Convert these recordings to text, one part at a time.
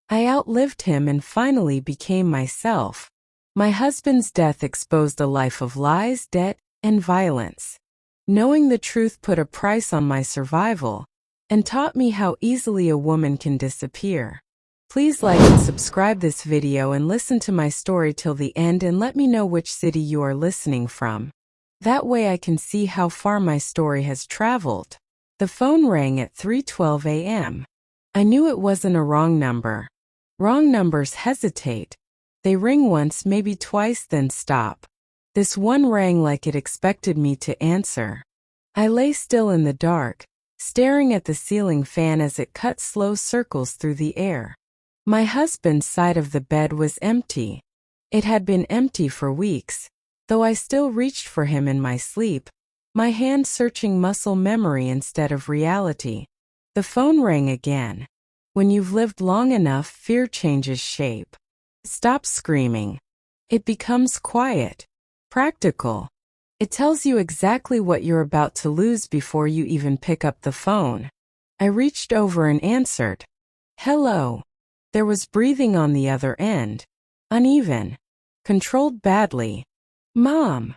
I outlived him and finally became myself. My husband's death exposed a life of lies, debt, and violence. Knowing the truth put a price on my survival and taught me how easily a woman can disappear. Please like and subscribe this video and listen to my story till the end and let me know which city you are listening from. That way I can see how far my story has traveled. The phone rang at 3:12 a.m. I knew it wasn't a wrong number. Wrong numbers hesitate. They ring once, maybe twice, then stop. This one rang like it expected me to answer. I lay still in the dark, staring at the ceiling fan as it cut slow circles through the air. My husband's side of the bed was empty. It had been empty for weeks, though I still reached for him in my sleep, my hand searching muscle memory instead of reality. The phone rang again. When you've lived long enough, fear changes shape. Stop screaming. It becomes quiet, practical. It tells you exactly what you're about to lose before you even pick up the phone. I reached over and answered. Hello. There was breathing on the other end. Uneven. Controlled badly. Mom.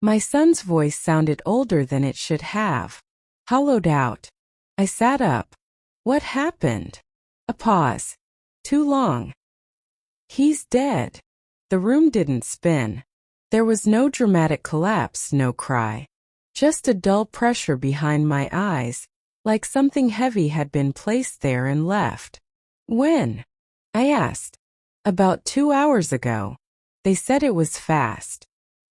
My son's voice sounded older than it should have. Hollowed out. I sat up. What happened? A pause. Too long. He's dead. The room didn't spin. There was no dramatic collapse, no cry. Just a dull pressure behind my eyes, like something heavy had been placed there and left. When? I asked. About 2 hours ago. They said it was fast.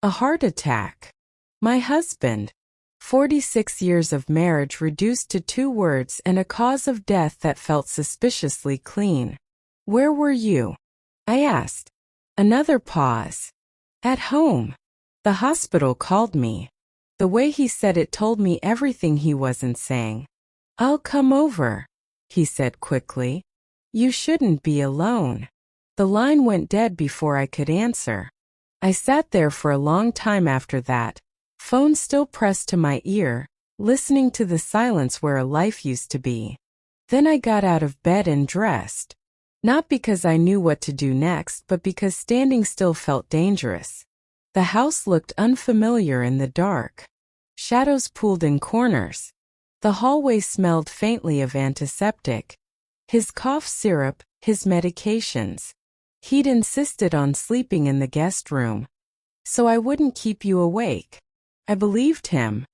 A heart attack. My husband. 46 years of marriage reduced to 2 words and a cause of death that felt suspiciously clean. Where were you? I asked. Another pause. At home. The hospital called me. The way he said it told me everything he wasn't saying. I'll come over, he said quickly. You shouldn't be alone. The line went dead before I could answer. I sat there for a long time after that, phone still pressed to my ear, listening to the silence where a life used to be. Then I got out of bed and dressed. Not because I knew what to do next, but because standing still felt dangerous. The house looked unfamiliar in the dark. Shadows pooled in corners. The hallway smelled faintly of antiseptic. His cough syrup, his medications. He'd insisted on sleeping in the guest room, so I wouldn't keep you awake. I believed him.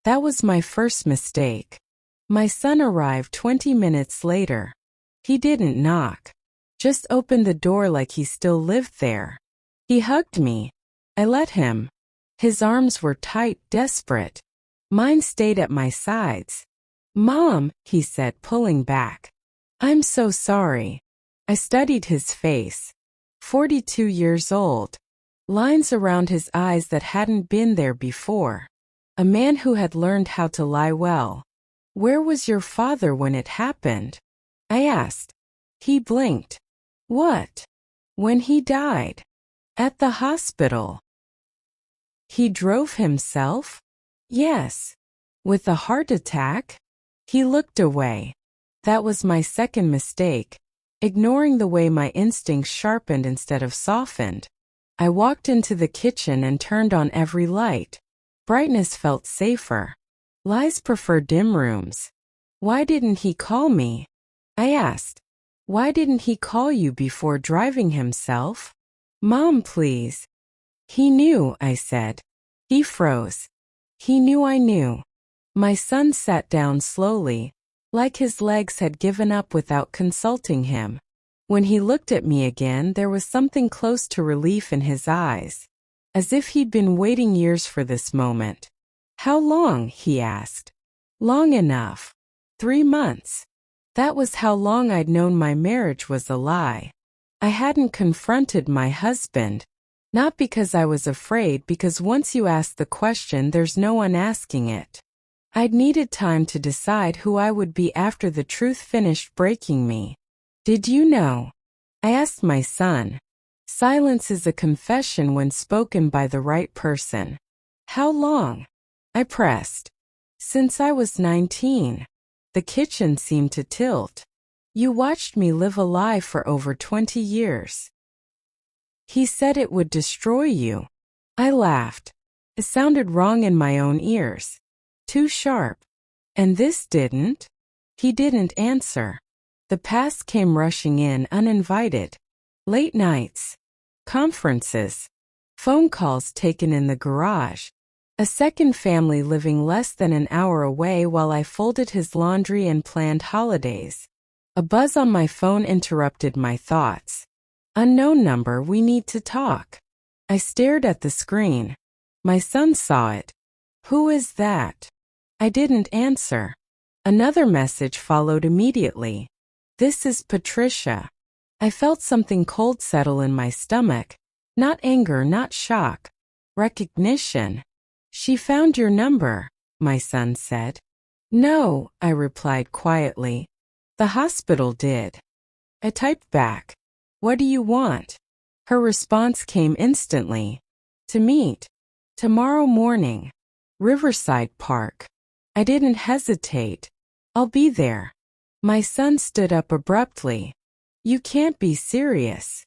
That was my first mistake. My son arrived 20 minutes later. He didn't knock. Just opened the door like he still lived there. He hugged me. I let him. His arms were tight, desperate. Mine stayed at my sides. Mom, he said, pulling back. I'm so sorry. I studied his face. 42 years old. Lines around his eyes that hadn't been there before. A man who had learned how to lie well. Where was your father when it happened? I asked. He blinked. What? When he died? At the hospital. He drove himself? Yes. With a heart attack? He looked away. That was my second mistake, ignoring the way my instincts sharpened instead of softened. I walked into the kitchen and turned on every light. Brightness felt safer. Lies prefer dim rooms. Why didn't he call me? I asked. Why didn't he call you before driving himself? Mom, please. He knew, I said. He froze. He knew I knew. My son sat down slowly, like his legs had given up without consulting him. When he looked at me again, there was something close to relief in his eyes, as if he'd been waiting years for this moment. How long? He asked. Long enough. 3 months. That was how long I'd known my marriage was a lie. I hadn't confronted my husband. Not because I was afraid, because once you ask the question, there's no one asking it. I'd needed time to decide who I would be after the truth finished breaking me. Did you know? I asked my son. Silence is a confession when spoken by the right person. How long? I pressed. Since I was 19. The kitchen seemed to tilt. You watched me live a lie for over 20 years. He said it would destroy you. I laughed. It sounded wrong in my own ears. Too sharp. And this didn't? He didn't answer. The past came rushing in uninvited. Late nights. Conferences. Phone calls taken in the garage. A second family living less than an hour away while I folded his laundry and planned holidays. A buzz on my phone interrupted my thoughts. Unknown number, we need to talk. I stared at the screen. My son saw it. Who is that? I didn't answer. Another message followed immediately. This is Patricia. I felt something cold settle in my stomach. Not anger, not shock. Recognition. She found your number, my son said. No, I replied quietly. The hospital did. I typed back. What do you want? Her response came instantly. To meet. Tomorrow morning. Riverside Park. I didn't hesitate. I'll be there. My son stood up abruptly. You can't be serious.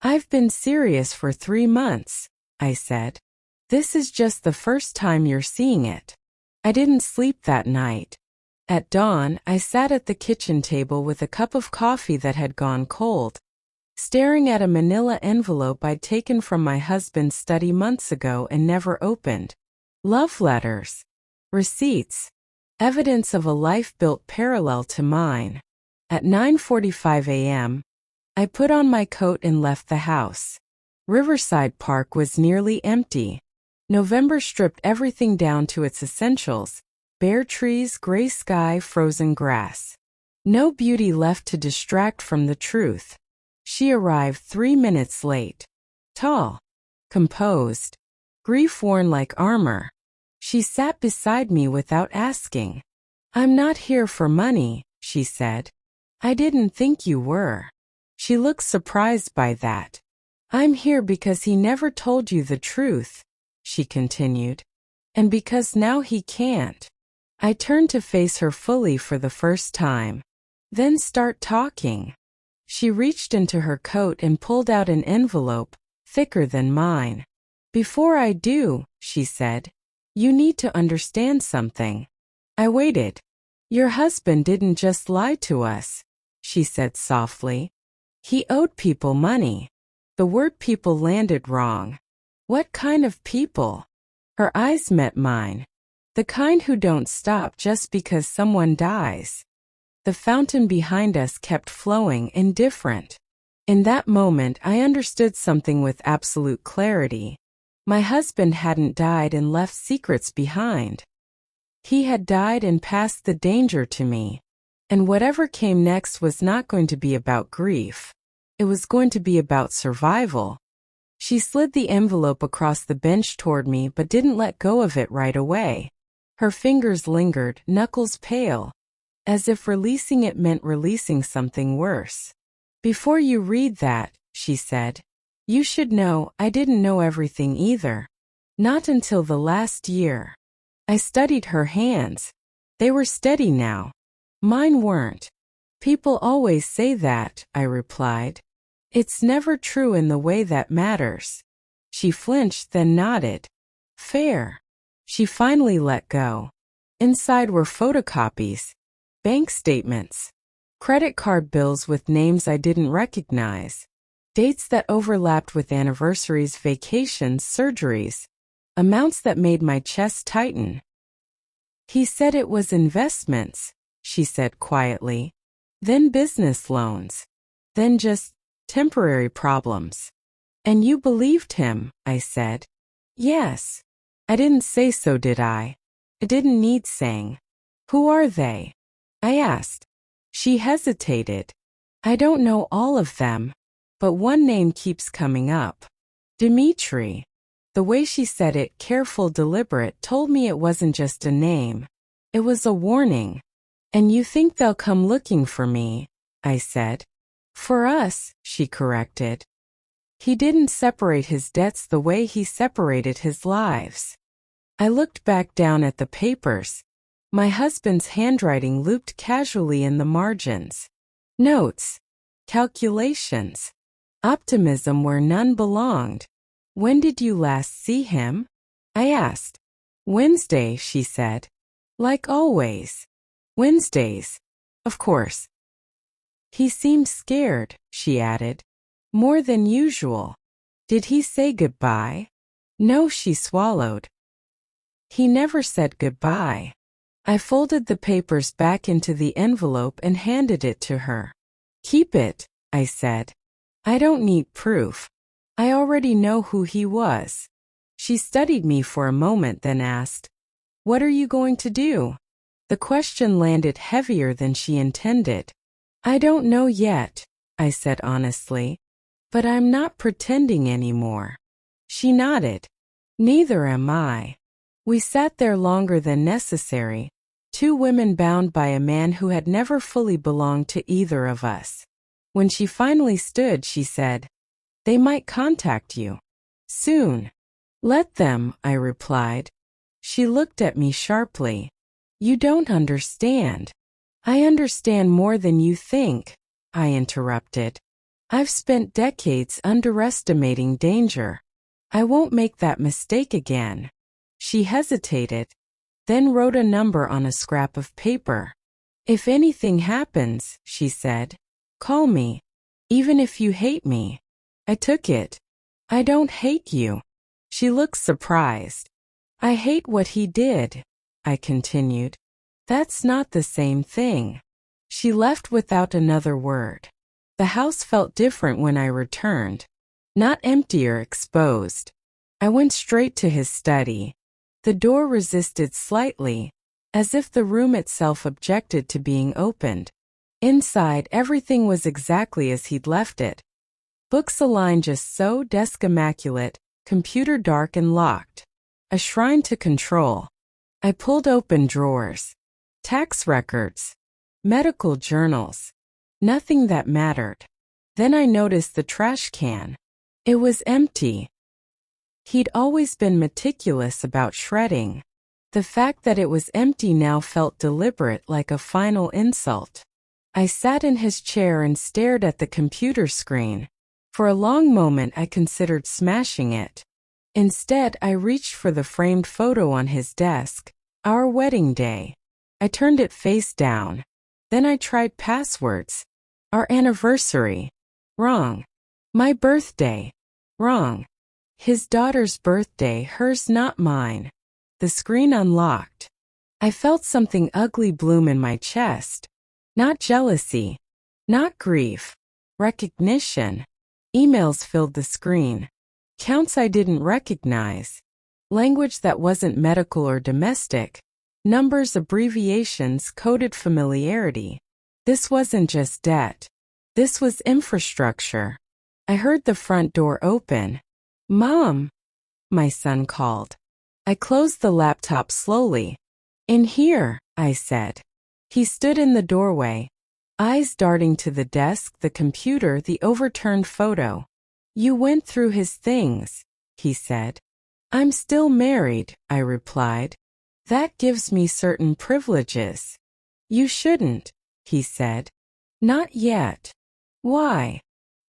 I've been serious for 3 months, I said. This is just the first time you're seeing it. I didn't sleep that night. At dawn, I sat at the kitchen table with a cup of coffee that had gone cold, staring at a manila envelope I'd taken from my husband's study months ago and never opened. Love letters. Receipts. Evidence of a life built parallel to mine. At 9:45 a.m., I put on my coat and left the house. Riverside Park was nearly empty. November stripped everything down to its essentials: bare trees, gray sky, frozen grass. No beauty left to distract from the truth. She arrived 3 minutes late. Tall. Composed. Grief worn like armor. She sat beside me without asking. I'm not here for money, she said. I didn't think you were. She looked surprised by that. I'm here because he never told you the truth, she continued. And because now he can't. I turned to face her fully for the first time. Then start talking. She reached into her coat and pulled out an envelope, thicker than mine. Before I do, she said, you need to understand something. I waited. Your husband didn't just lie to us, she said softly. He owed people money. The word people landed wrong. What kind of people? Her eyes met mine. The kind who don't stop just because someone dies. The fountain behind us kept flowing, indifferent. In that moment, I understood something with absolute clarity. My husband hadn't died and left secrets behind. He had died and passed the danger to me. And whatever came next was not going to be about grief. It was going to be about survival. She slid the envelope across the bench toward me but didn't let go of it right away. Her fingers lingered, knuckles pale, as if releasing it meant releasing something worse. Before you read that, she said, you should know I didn't know everything either. Not until the last year. I studied her hands. They were steady now. Mine weren't. People always say that, I replied. It's never true in the way that matters. She flinched, then nodded. Fair. She finally let go. Inside were photocopies, bank statements, credit card bills with names I didn't recognize, dates that overlapped with anniversaries, vacations, surgeries, amounts that made my chest tighten. He said it was investments, she said quietly, then business loans, then just temporary problems. And you believed him, I said. Yes. I didn't say so, did I? It didn't need saying. Who are they? I asked. She hesitated. I don't know all of them, but one name keeps coming up. Dimitri. The way she said it, careful, deliberate, told me it wasn't just a name. It was a warning. And you think they'll come looking for me, I said. For us, she corrected. He didn't separate his debts the way he separated his lives. I looked back down at the papers. My husband's handwriting looped casually in the margins. Notes. Calculations. Optimism where none belonged. When did you last see him? I asked. Wednesday, she said. Like always. Wednesdays. Of course. He seemed scared, she added. More than usual. Did he say goodbye? No, she swallowed. He never said goodbye. I folded the papers back into the envelope and handed it to her. Keep it, I said. I don't need proof. I already know who he was. She studied me for a moment, then asked, What are you going to do? The question landed heavier than she intended. I don't know yet, I said honestly. But I'm not pretending anymore. She nodded. Neither am I. We sat there longer than necessary, two women bound by a man who had never fully belonged to either of us. When she finally stood, she said, They might contact you. Soon. Let them, I replied. She looked at me sharply. You don't understand. I understand more than you think, I interrupted. I've spent decades underestimating danger. I won't make that mistake again. She hesitated, then wrote a number on a scrap of paper. If anything happens, she said, call me, even if you hate me. I took it. I don't hate you. She looked surprised. I hate what he did, I continued. That's not the same thing. She left without another word. The house felt different when I returned. Not empty or exposed. I went straight to his study. The door resisted slightly, as if the room itself objected to being opened. Inside, everything was exactly as he'd left it. Books aligned just so, desk immaculate, computer dark and locked. A shrine to control. I pulled open drawers. Tax records. Medical journals. Nothing that mattered. Then I noticed the trash can. It was empty. He'd always been meticulous about shredding. The fact that it was empty now felt deliberate, like a final insult. I sat in his chair and stared at the computer screen. For a long moment I considered smashing it. Instead, I reached for the framed photo on his desk, our wedding day. I turned it face down. Then I tried passwords. Our anniversary. Wrong. My birthday. Wrong. His daughter's birthday, hers not mine. The screen unlocked. I felt something ugly bloom in my chest. Not jealousy. Not grief. Recognition. Emails filled the screen. Counts I didn't recognize. Language that wasn't medical or domestic. Numbers, abbreviations, coded familiarity. This wasn't just debt. This was infrastructure. I heard the front door open. Mom, my son called. I closed the laptop slowly. In here, I said. He stood in the doorway, eyes darting to the desk, the computer, the overturned photo. You went through his things, he said. I'm still married, I replied. That gives me certain privileges. You shouldn't, he said. Not yet. Why?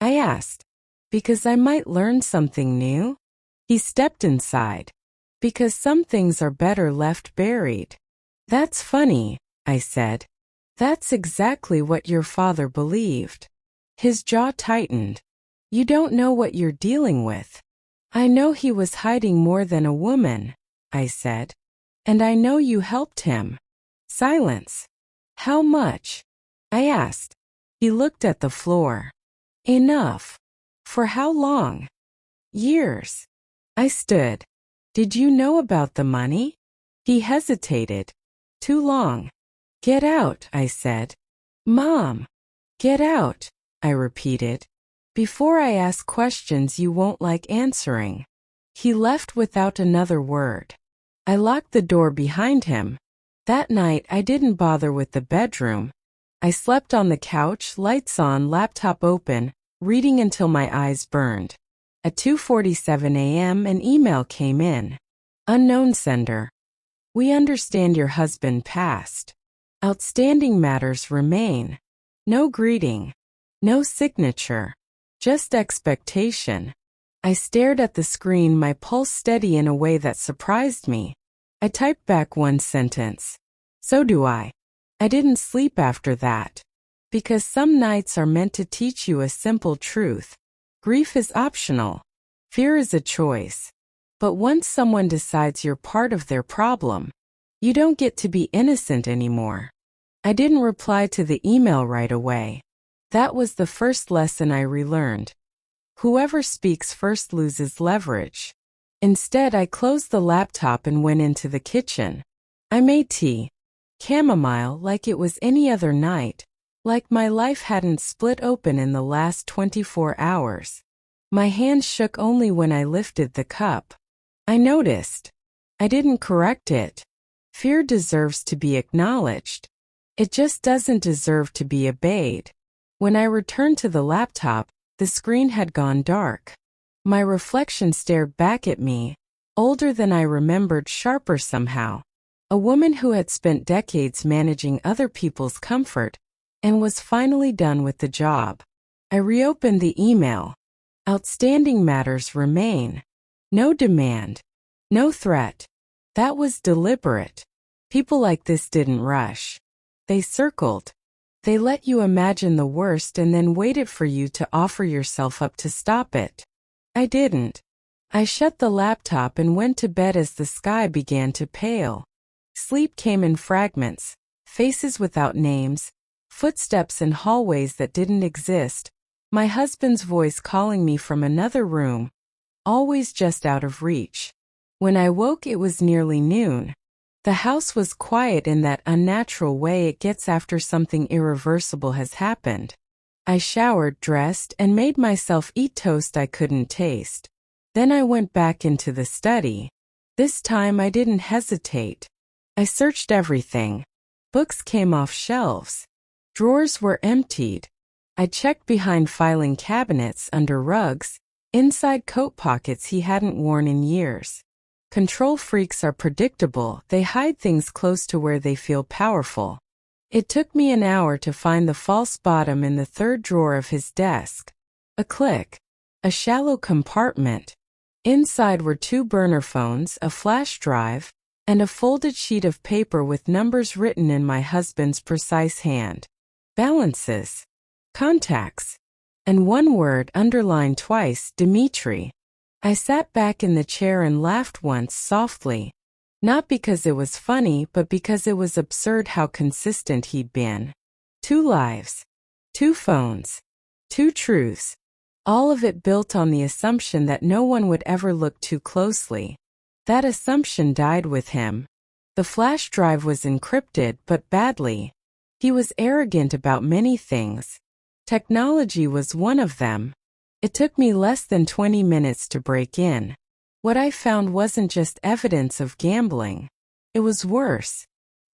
I asked. Because I might learn something new? He stepped inside. Because some things are better left buried. That's funny, I said. That's exactly what your father believed. His jaw tightened. You don't know what you're dealing with. I know he was hiding more than a woman, I said. And I know you helped him. Silence. How much? I asked. He looked at the floor. Enough. For how long? Years. I stood. Did you know about the money? He hesitated. Too long. Get out, I said. Mom. Get out, I repeated. Before I ask questions you won't like answering. He left without another word. I locked the door behind him. That night I didn't bother with the bedroom. I slept on the couch, lights on, laptop open, reading until my eyes burned. At 2:47 a.m. an email came in. Unknown sender. We understand your husband passed. Outstanding matters remain. No greeting. No signature. Just expectation. I stared at the screen, my pulse steady in a way that surprised me. I typed back one sentence. So do I. I didn't sleep after that. Because some nights are meant to teach you a simple truth. Grief is optional. Fear is a choice. But once someone decides you're part of their problem, you don't get to be innocent anymore. I didn't reply to the email right away. That was the first lesson I relearned. Whoever speaks first loses leverage. Instead, I closed the laptop and went into the kitchen. I made tea. Chamomile like it was any other night, like my life hadn't split open in the last 24 hours. My hands shook only when I lifted the cup. I noticed. I didn't correct it. Fear deserves to be acknowledged. It just doesn't deserve to be obeyed. When I returned to the laptop, the screen had gone dark. My reflection stared back at me, older than I remembered, sharper somehow. A woman who had spent decades managing other people's comfort and was finally done with the job. I reopened the email. Outstanding matters remain. No demand. No threat. That was deliberate. People like this didn't rush. They circled. They let you imagine the worst and then waited for you to offer yourself up to stop it. I didn't. I shut the laptop and went to bed as the sky began to pale. Sleep came in fragments, faces without names, footsteps in hallways that didn't exist, my husband's voice calling me from another room, always just out of reach. When I woke, it was nearly noon. The house was quiet in that unnatural way it gets after something irreversible has happened. I showered, dressed, and made myself eat toast I couldn't taste. Then I went back into the study. This time I didn't hesitate. I searched everything. Books came off shelves. Drawers were emptied. I checked behind filing cabinets, under rugs, inside coat pockets he hadn't worn in years. Control freaks are predictable. They hide things close to where they feel powerful. It took me an hour to find the false bottom in the third drawer of his desk. A click. A shallow compartment. Inside were 2 burner phones, a flash drive, and a folded sheet of paper with numbers written in my husband's precise hand. Balances. Contacts. And one word underlined twice, Dimitri. I sat back in the chair and laughed once softly. Not because it was funny, but because it was absurd how consistent he'd been. 2 lives. 2 phones. 2 truths. All of it built on the assumption that no one would ever look too closely. That assumption died with him. The flash drive was encrypted, but badly. He was arrogant about many things. Technology was one of them. It took me less than 20 minutes to break in. What I found wasn't just evidence of gambling. It was worse.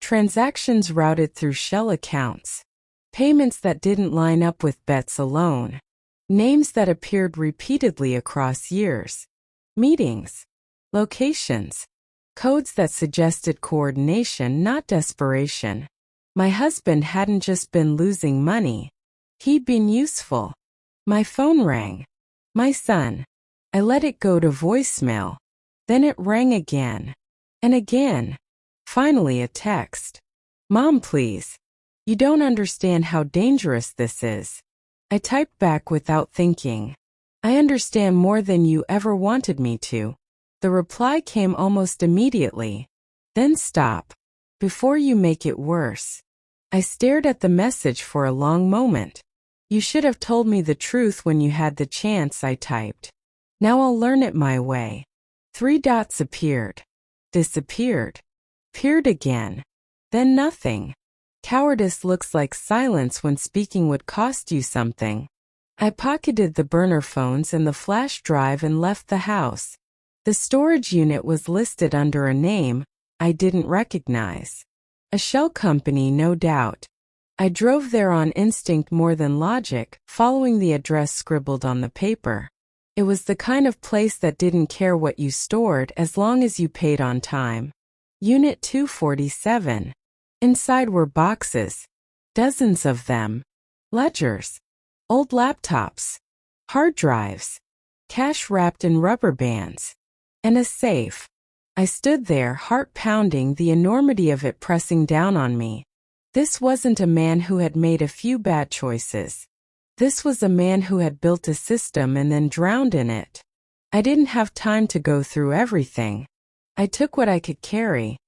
Transactions routed through shell accounts. Payments that didn't line up with bets alone. Names that appeared repeatedly across years. Meetings. Locations. Codes that suggested coordination, not desperation. My husband hadn't just been losing money. He'd been useful. My phone rang. My son. I let it go to voicemail. Then it rang again. And again. Finally a text. Mom, please. You don't understand how dangerous this is. I typed back without thinking. I understand more than you ever wanted me to. The reply came almost immediately. Then stop. Before you make it worse. I stared at the message for a long moment. You should have told me the truth when you had the chance, I typed. Now I'll learn it my way. 3 dots appeared. Disappeared. Appeared again. Then nothing. Cowardice looks like silence when speaking would cost you something. I pocketed the burner phones and the flash drive and left the house. The storage unit was listed under a name I didn't recognize. A shell company, no doubt. I drove there on instinct more than logic, following the address scribbled on the paper. It was the kind of place that didn't care what you stored as long as you paid on time. Unit 247. Inside were boxes. Dozens of them. ledgers, old laptops, hard drives, cash wrapped in rubber bands, and a safe. I stood there, heart pounding, the enormity of it pressing down on me. This wasn't a man who had made a few bad choices. This was a man who had built a system and then drowned in it. I didn't have time to go through everything. I took what I could carry.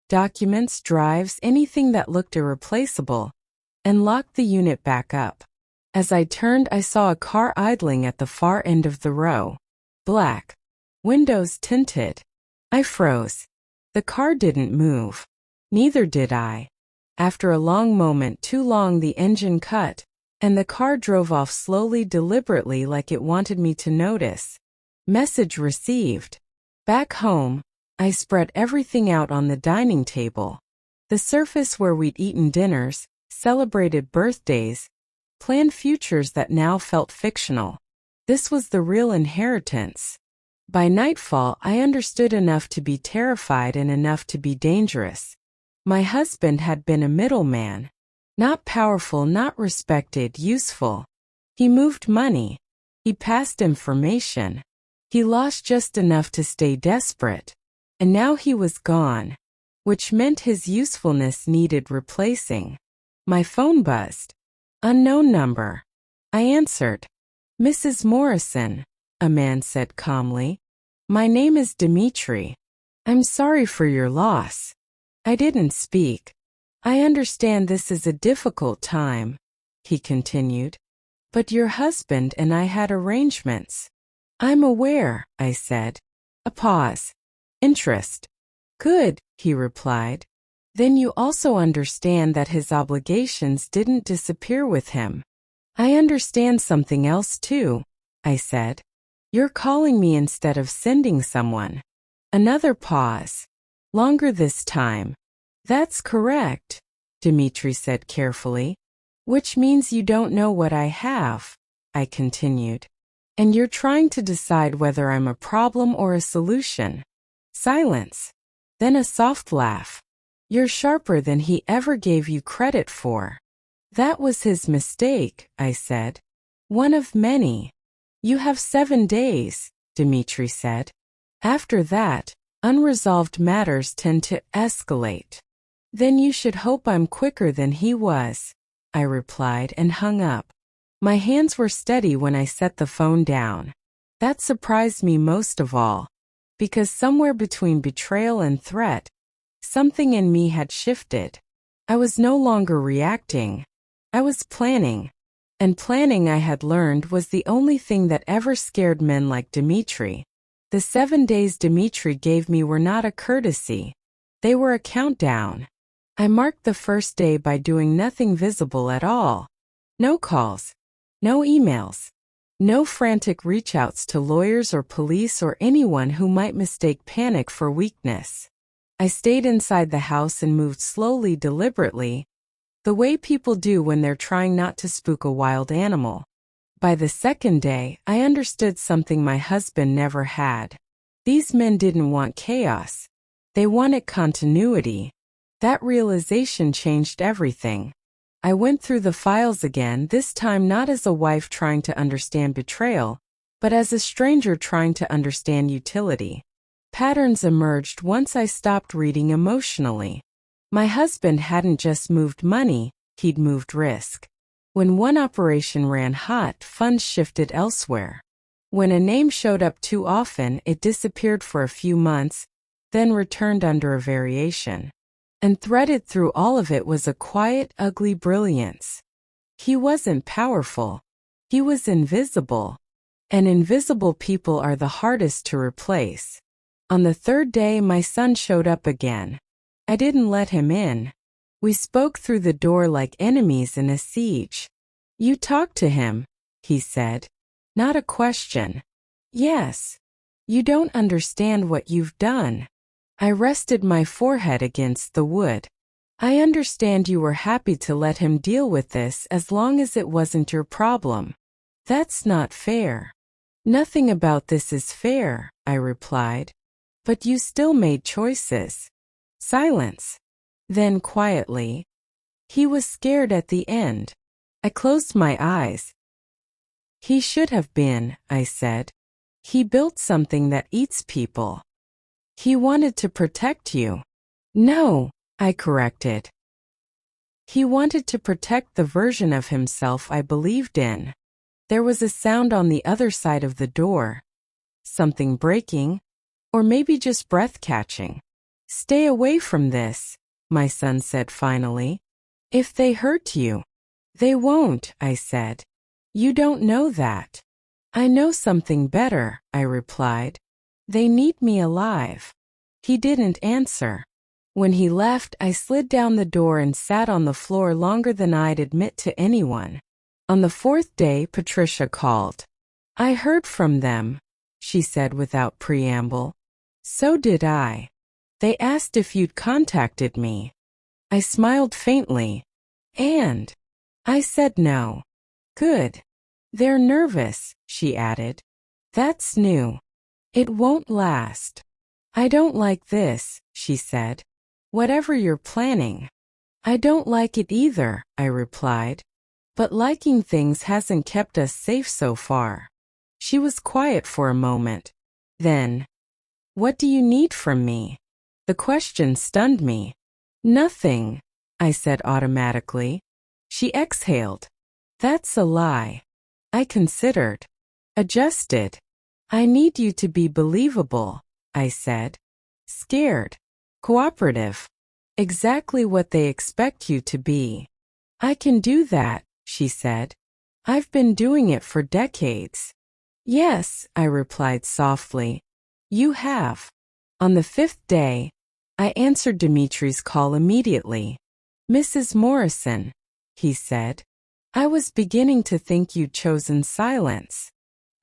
Documents, drives, anything that looked irreplaceable, and locked the unit back up. As I turned, I saw a car idling at the far end of the row. Black. Windows tinted. I froze. The car didn't move. Neither did I. After a long moment, too long, the engine cut, and the car drove off slowly, deliberately, like it wanted me to notice. Message received. Back home, I spread everything out on the dining table. The surface where we'd eaten dinners, celebrated birthdays, planned futures that now felt fictional. This was the real inheritance. By nightfall, I understood enough to be terrified and enough to be dangerous. My husband had been a middleman. Not powerful, not respected, useful. He moved money. He passed information. He lost just enough to stay desperate. And now he was gone, which meant his usefulness needed replacing. My phone buzzed. Unknown number. I answered. Mrs. Morrison, a man said calmly. My name is Dimitri. I'm sorry for your loss. I didn't speak. I understand this is a difficult time, he continued. But your husband and I had arrangements. I'm aware, I said. A pause. Interest. Good, he replied. Then you also understand that his obligations didn't disappear with him. I understand something else too, I said. You're calling me instead of sending someone. Another pause. Longer this time. That's correct, Dimitri said carefully. Which means you don't know what I have, I continued. And you're trying to decide whether I'm a problem or a solution. Silence. Then a soft laugh. You're sharper than he ever gave you credit for. That was his mistake, I said. One of many. You have 7 days, Dimitri said. After that, unresolved matters tend to escalate. Then you should hope I'm quicker than he was, I replied and hung up. My hands were steady when I set the phone down. That surprised me most of all, because somewhere between betrayal and threat, something in me had shifted. I was no longer reacting. I was planning. And planning, I had learned, was the only thing that ever scared men like Dimitri. The 7 days Dimitri gave me were not a courtesy. They were a countdown. I marked the first day by doing nothing visible at all. No calls. No emails. No frantic reach-outs to lawyers or police or anyone who might mistake panic for weakness. I stayed inside the house and moved slowly, deliberately, the way people do when they're trying not to spook a wild animal. By the second day, I understood something my husband never had. These men didn't want chaos. They wanted continuity. That realization changed everything. I went through the files again, this time not as a wife trying to understand betrayal, but as a stranger trying to understand utility. Patterns emerged once I stopped reading emotionally. My husband hadn't just moved money, he'd moved risk. When one operation ran hot, funds shifted elsewhere. When a name showed up too often, it disappeared for a few months, then returned under a variation. And threaded through all of it was a quiet, ugly brilliance. He wasn't powerful. He was invisible. And invisible people are the hardest to replace. On the third day, my son showed up again. I didn't let him in. We spoke through the door like enemies in a siege. You talked to him, he said. Not a question. Yes. You don't understand what you've done. I rested my forehead against the wood. I understand you were happy to let him deal with this as long as it wasn't your problem. That's not fair. Nothing about this is fair, I replied. But you still made choices. Silence. Then quietly. He was scared at the end. I closed my eyes. He should have been, I said. He built something that eats people. He wanted to protect you. No, I corrected. He wanted to protect the version of himself I believed in. There was a sound on the other side of the door. Something breaking, or maybe just breath catching. Stay away from this, my son said finally. If they hurt you. They won't, I said. You don't know that. I know something better, I replied. They need me alive. He didn't answer. When he left, I slid down the door and sat on the floor longer than I'd admit to anyone. On the fourth day, Patricia called. I heard from them, she said without preamble. So did I. They asked if you'd contacted me. I smiled faintly. And I said no. Good. They're nervous, she added. That's new. It won't last. I don't like this, she said. Whatever you're planning. I don't like it either, I replied. But liking things hasn't kept us safe so far. She was quiet for a moment. Then, what do you need from me? The question stunned me. Nothing, I said automatically. She exhaled. That's a lie. I considered. Adjusted. I need you to be believable, I said. Scared. Cooperative. Exactly what they expect you to be. I can do that, she said. I've been doing it for decades. Yes, I replied softly. You have. On the fifth day, I answered Dimitri's call immediately. Mrs. Morrison, he said. I was beginning to think you'd chosen silence.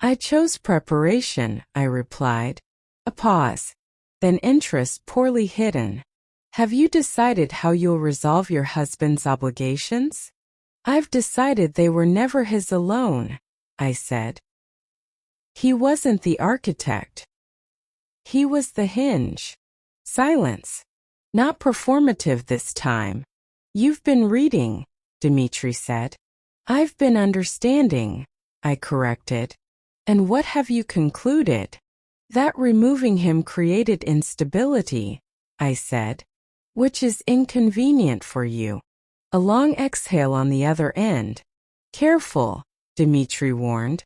I chose preparation, I replied. A pause. Then interest poorly hidden. Have you decided how you'll resolve your husband's obligations? I've decided they were never his alone, I said. He wasn't the architect. He was the hinge. Silence. Not performative this time. You've been reading, Dimitri said. I've been understanding, I corrected. And what have you concluded? That removing him created instability, I said, which is inconvenient for you. A long exhale on the other end. Careful, Dimitri warned.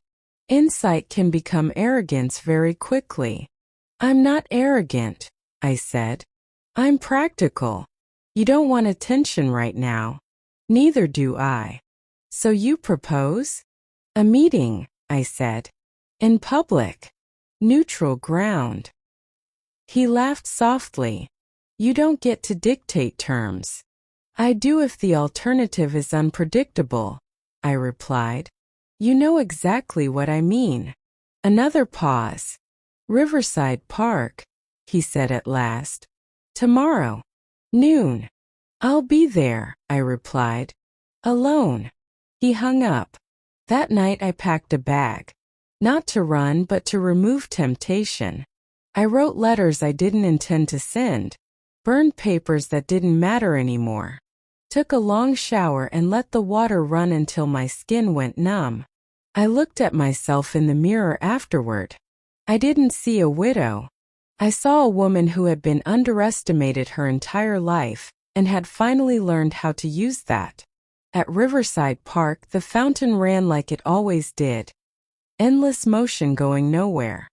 Insight can become arrogance very quickly. I'm not arrogant, I said. I'm practical. You don't want attention right now. Neither do I. So you propose? A meeting, I said. In public. Neutral ground. He laughed softly. You don't get to dictate terms. I do if the alternative is unpredictable, I replied. You know exactly what I mean. Another pause. Riverside Park, he said at last. Tomorrow. Noon. I'll be there, I replied. Alone. He hung up. That night I packed a bag. Not to run, but to remove temptation. I wrote letters I didn't intend to send. Burned papers that didn't matter anymore. Took a long shower and let the water run until my skin went numb. I looked at myself in the mirror afterward. I didn't see a widow. I saw a woman who had been underestimated her entire life and had finally learned how to use that. At Riverside Park, the fountain ran like it always did. Endless motion going nowhere.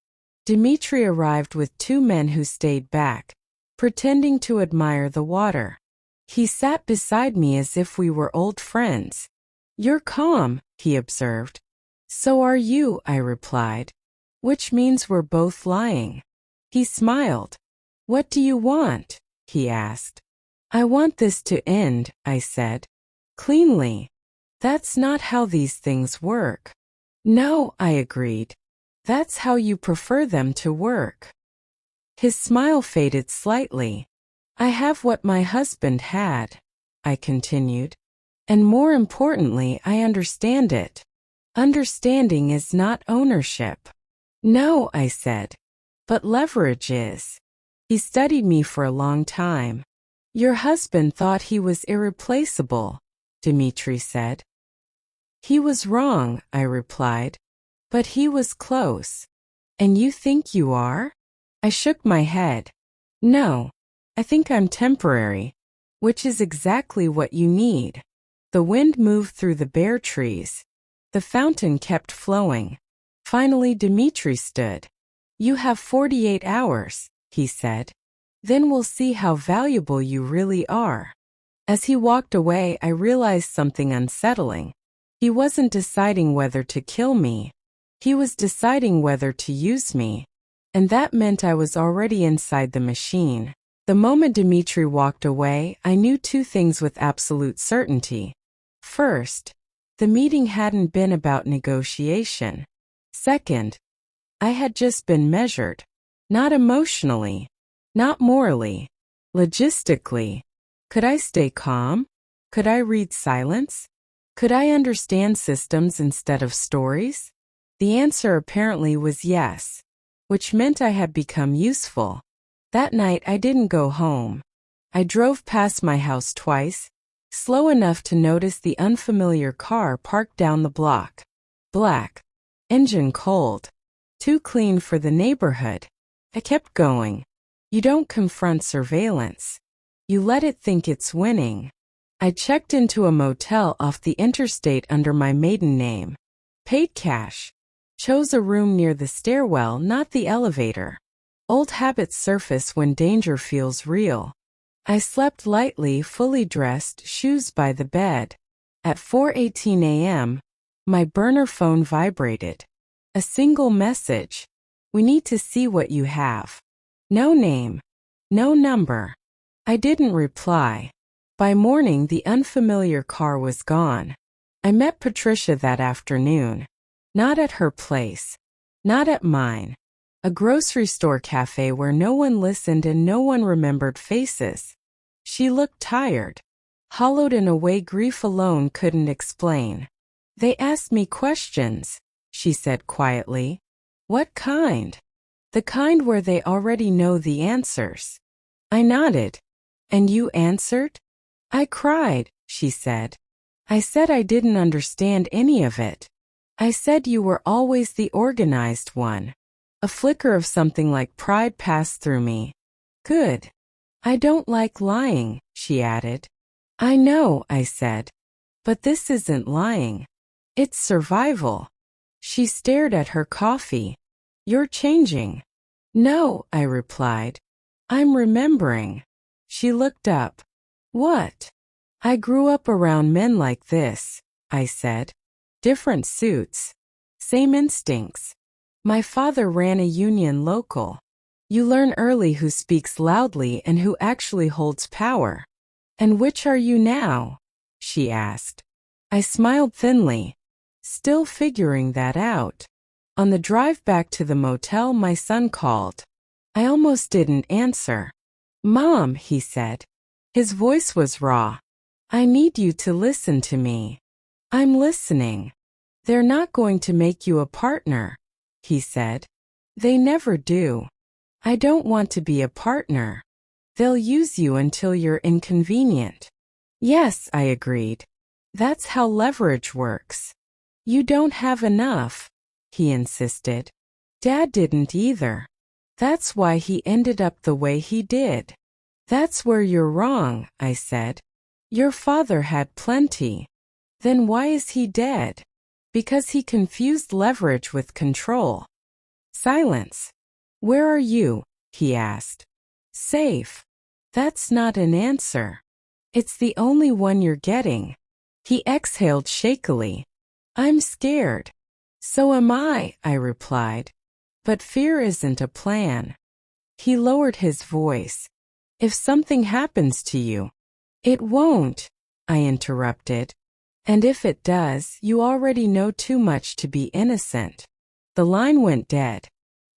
Dimitri arrived with two men who stayed back, pretending to admire the water. He sat beside me as if we were old friends. You're calm, he observed. So are you, I replied. Which means we're both lying. He smiled. What do you want? He asked. I want this to end, I said. Cleanly. That's not how these things work. No, I agreed. That's how you prefer them to work. His smile faded slightly. I have what my husband had, I continued. And more importantly, I understand it. Understanding is not ownership. No, I said. But leverage is. He studied me for a long time. Your husband thought he was irreplaceable, Dimitri said. He was wrong, I replied. But he was close. And you think you are? I shook my head. No, I think I'm temporary, which is exactly what you need. The wind moved through the bare trees. The fountain kept flowing. Finally, Dmitri stood. You have 48 hours, he said. Then we'll see how valuable you really are. As he walked away, I realized something unsettling. He wasn't deciding whether to kill me. He was deciding whether to use me. And that meant I was already inside the machine. The moment Dmitri walked away, I knew two things with absolute certainty. First, the meeting hadn't been about negotiation. Second, I had just been measured. Not emotionally, not morally, logistically. Could I stay calm? Could I read silence? Could I understand systems instead of stories? The answer apparently was yes, which meant I had become useful. That night I didn't go home. I drove past my house twice, slow enough to notice the unfamiliar car parked down the block. Black. Engine cold. Too clean for the neighborhood. I kept going. You don't confront surveillance. You let it think it's winning. I checked into a motel off the interstate under my maiden name. Paid cash. Chose a room near the stairwell, not the elevator. Old habits surface when danger feels real. I slept lightly, fully dressed, shoes by the bed. At 4:18 a.m., my burner phone vibrated. A single message. We need to see what you have. No name. No number. I didn't reply. By morning, the unfamiliar car was gone. I met Patricia that afternoon. Not at her place. Not at mine. A grocery store cafe where no one listened and no one remembered faces. She looked tired. Hollowed in a way grief alone couldn't explain. They asked me questions, she said quietly. What kind? The kind where they already know the answers. I nodded. And you answered? I cried, she said. I said I didn't understand any of it. I said you were always the organized one. A flicker of something like pride passed through me. Good. I don't like lying, she added. I know, I said. But this isn't lying. It's survival. She stared at her coffee. You're changing. No, I replied. I'm remembering. She looked up. What? I grew up around men like this, I said. Different suits. Same instincts. My father ran a union local. You learn early who speaks loudly and who actually holds power. And which are you now? She asked. I smiled thinly, still figuring that out. On the drive back to the motel, my son called. I almost didn't answer. Mom, he said. His voice was raw. I need you to listen to me. I'm listening. They're not going to make you a partner, he said. They never do. I don't want to be a partner. They'll use you until you're inconvenient. Yes, I agreed. That's how leverage works. You don't have enough, he insisted. Dad didn't either. That's why he ended up the way he did. That's where you're wrong, I said. Your father had plenty. Then why is he dead? Because he confused leverage with control. Silence. Where are you? He asked. Safe. That's not an answer. It's the only one you're getting. He exhaled shakily. I'm scared. So am I replied. But fear isn't a plan. He lowered his voice. If something happens to you, it won't, I interrupted. And if it does, you already know too much to be innocent. The line went dead.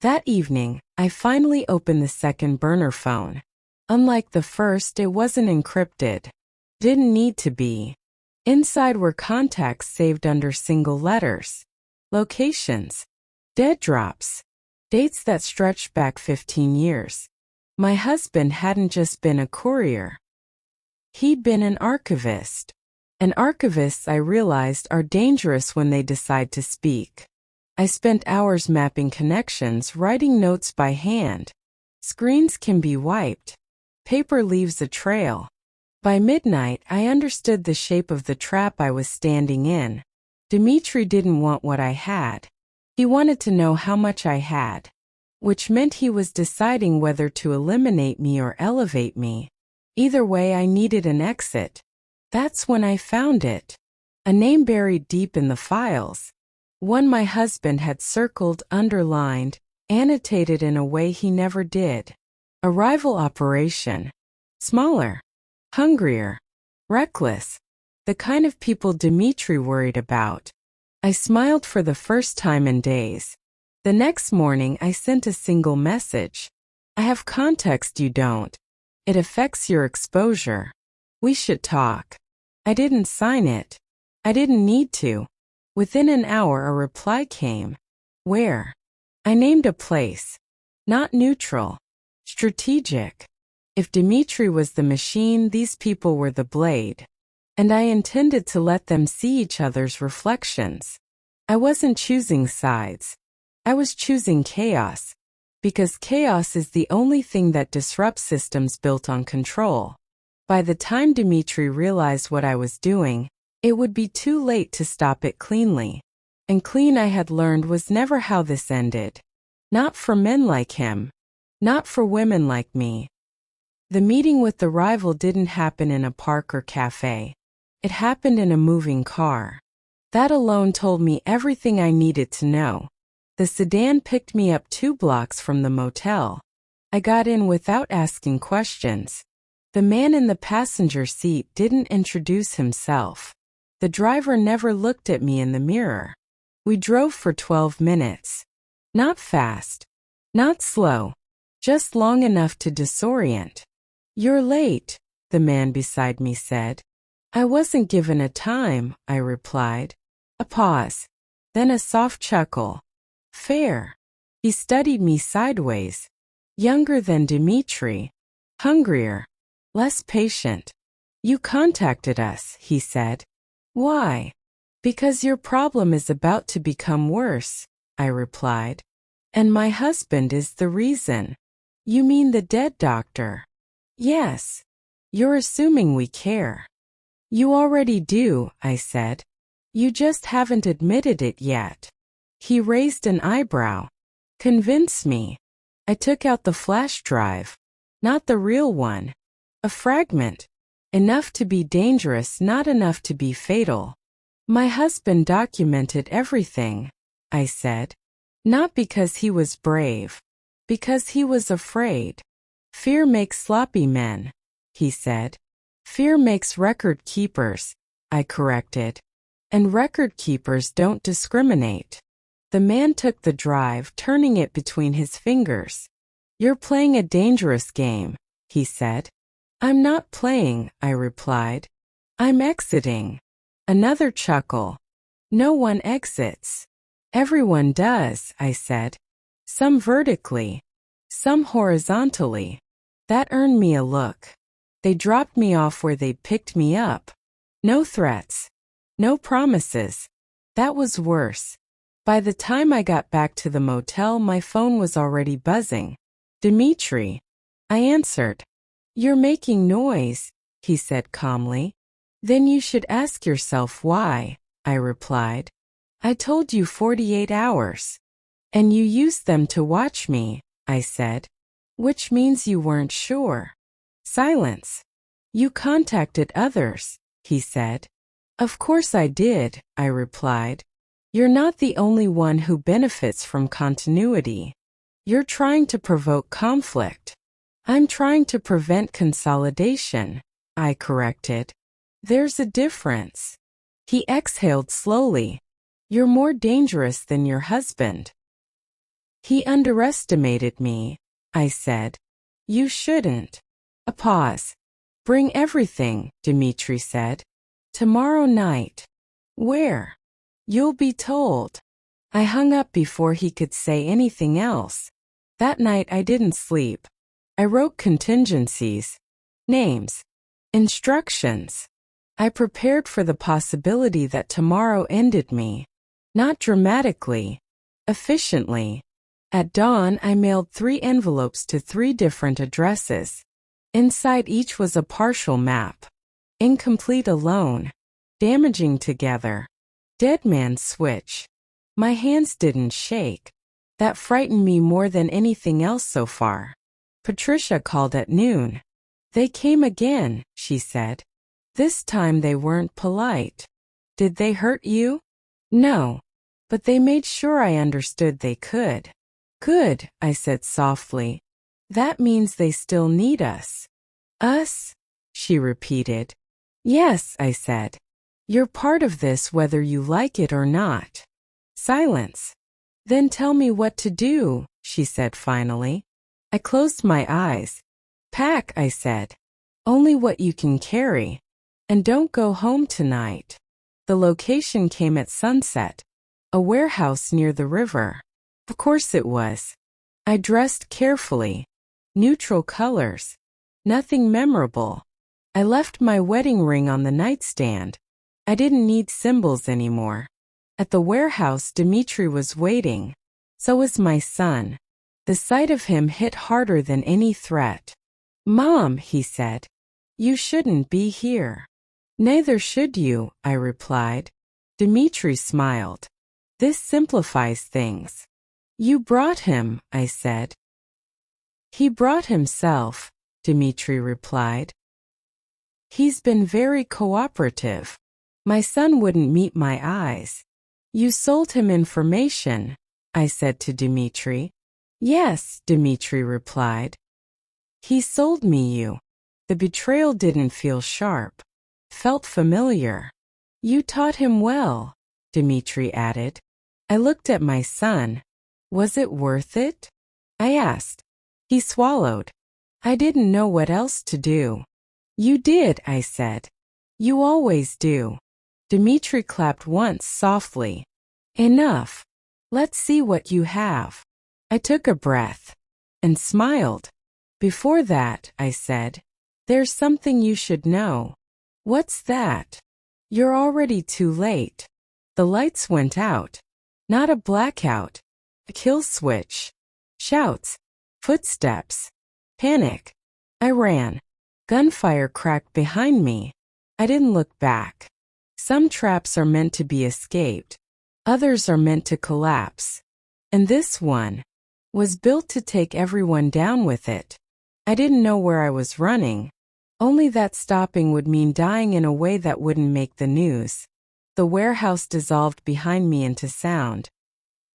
That evening, I finally opened the second burner phone. Unlike the first, it wasn't encrypted. Didn't need to be. Inside were contacts saved under single letters. Locations. Dead drops. Dates that stretched back 15 years. My husband hadn't just been a courier. He'd been an archivist. And archivists, I realized, are dangerous when they decide to speak. I spent hours mapping connections, writing notes by hand. Screens can be wiped. Paper leaves a trail. By midnight, I understood the shape of the trap I was standing in. Dmitri didn't want what I had. He wanted to know how much I had, which meant he was deciding whether to eliminate me or elevate me. Either way, I needed an exit. That's when I found it. A name buried deep in the files. One my husband had circled, underlined, annotated in a way he never did. A rival operation. Smaller. Hungrier. Reckless. The kind of people Dmitri worried about. I smiled for the first time in days. The next morning I sent a single message. I have context you don't. It affects your exposure. We should talk. I didn't sign it. I didn't need to. Within an hour a reply came. Where? I named a place. Not neutral. Strategic. If Dmitri was the machine, these people were the blade. And I intended to let them see each other's reflections. I wasn't choosing sides. I was choosing chaos. Because chaos is the only thing that disrupts systems built on control. By the time Dmitri realized what I was doing, it would be too late to stop it cleanly. And clean, I had learned, was never how this ended. Not for men like him. Not for women like me. The meeting with the rival didn't happen in a park or cafe. It happened in a moving car. That alone told me everything I needed to know. The sedan picked me up 2 blocks from the motel. I got in without asking questions. The man in the passenger seat didn't introduce himself. The driver never looked at me in the mirror. We drove for 12 minutes. Not fast. Not slow. Just long enough to disorient. You're late, the man beside me said. I wasn't given a time, I replied. A pause. Then a soft chuckle. Fair. He studied me sideways. Younger than Dmitri. Hungrier. Less patient. You contacted us, he said. Why? Because your problem is about to become worse, I replied. And my husband is the reason. You mean the dead doctor? Yes. You're assuming we care. You already do, I said. You just haven't admitted it yet. He raised an eyebrow. Convince me. I took out the flash drive. Not the real one. A fragment. Enough to be dangerous, not enough to be fatal. My husband documented everything, I said. Not because he was brave. Because he was afraid. Fear makes sloppy men, he said. Fear makes record keepers, I corrected. And record keepers don't discriminate. The man took the drive, turning it between his fingers. You're playing a dangerous game, he said. I'm not playing, I replied. I'm exiting. Another chuckle. No one exits. Everyone does, I said. Some vertically. Some horizontally. That earned me a look. They dropped me off where they'd picked me up. No threats. No promises. That was worse. By the time I got back to the motel, my phone was already buzzing. Dmitri. I answered. You're making noise, he said calmly. Then you should ask yourself why, I replied. I told you 48 hours. And you used them to watch me, I said. Which means you weren't sure. Silence. You contacted others, he said. Of course I did, I replied. You're not the only one who benefits from continuity. You're trying to provoke conflict. I'm trying to prevent consolidation, I corrected. There's a difference. He exhaled slowly. You're more dangerous than your husband. He underestimated me, I said. You shouldn't. A pause. Bring everything, Dmitri said. Tomorrow night. Where? You'll be told. I hung up before he could say anything else. That night I didn't sleep. I wrote contingencies. Names. Instructions. I prepared for the possibility that tomorrow ended me. Not dramatically, efficiently. At dawn, I mailed 3 envelopes to 3 different addresses. Inside each was a partial map. Incomplete alone. Damaging together. Dead man's switch. My hands didn't shake. That frightened me more than anything else so far. Patricia called at noon. They came again, she said. This time they weren't polite. Did they hurt you? No. But they made sure I understood they could. Good, I said softly. That means they still need us. Us? She repeated. Yes, I said. You're part of this whether you like it or not. Silence. Then tell me what to do, she said finally. I closed my eyes. Pack, I said. Only what you can carry. And don't go home tonight. The location came at sunset. A warehouse near the river. Of course it was. I dressed carefully. Neutral colors. Nothing memorable. I left my wedding ring on the nightstand. I didn't need symbols anymore. At the warehouse, Dimitri was waiting. So was my son. The sight of him hit harder than any threat. Mom, he said. You shouldn't be here. Neither should you, I replied. Dimitri smiled. This simplifies things. You brought him, I said. He brought himself, Dimitri replied. He's been very cooperative. My son wouldn't meet my eyes. You sold him information, I said to Dimitri. Yes, Dimitri replied. He sold me you. The betrayal didn't feel sharp. Felt familiar. You taught him well, Dimitri added. I looked at my son. Was it worth it? I asked. He swallowed. I didn't know what else to do. You did, I said. You always do. Dimitri clapped once softly. Enough. Let's see what you have. I took a breath and smiled. Before that, I said, there's something you should know. What's that? You're already too late. The lights went out. Not a blackout. A kill switch. Shouts. Footsteps. Panic. I ran. Gunfire cracked behind me. I didn't look back. Some traps are meant to be escaped. Others are meant to collapse. And this one was built to take everyone down with it. I didn't know where I was running. Only that stopping would mean dying in a way that wouldn't make the news. The warehouse dissolved behind me into sound.